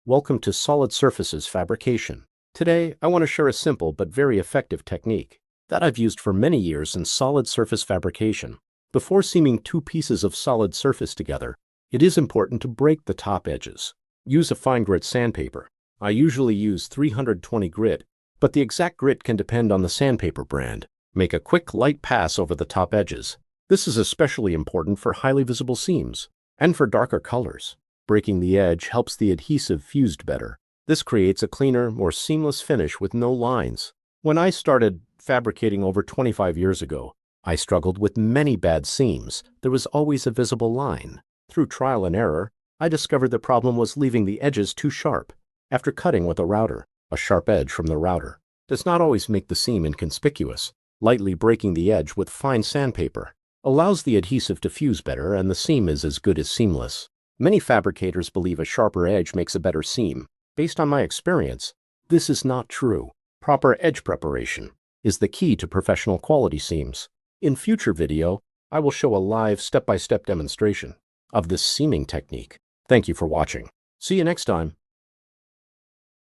Welcome to Solid Surfaces Fabrication. Today, I want to share a simple but very effective technique that I've used for many years in solid surface fabrication. Before seaming two pieces of solid surface together, it is important to break the top edges. Use a fine grit sandpaper. I usually use 320 grit, but the exact grit can depend on the sandpaper brand. Make a quick, light pass over the top edges. This is especially important for highly visible seams and for darker colors. Breaking the edge helps the adhesive fuse better. This creates a cleaner, more seamless finish with no lines. When I started fabricating over 25 years ago, I struggled with many bad seams. There was always a visible line. Through trial and error, I discovered the problem was leaving the edges too sharp. After cutting with a router, a sharp edge from the router does not always make the seam inconspicuous. Lightly breaking the edge with fine sandpaper allows the adhesive to fuse better, and the seam is as good as seamless. Many fabricators believe a sharper edge makes a better seam. Based on my experience, this is not true. Proper edge preparation is the key to professional quality seams. In future video, I will show a live step-by-step demonstration of this seaming technique. Thank you for watching. See you next time.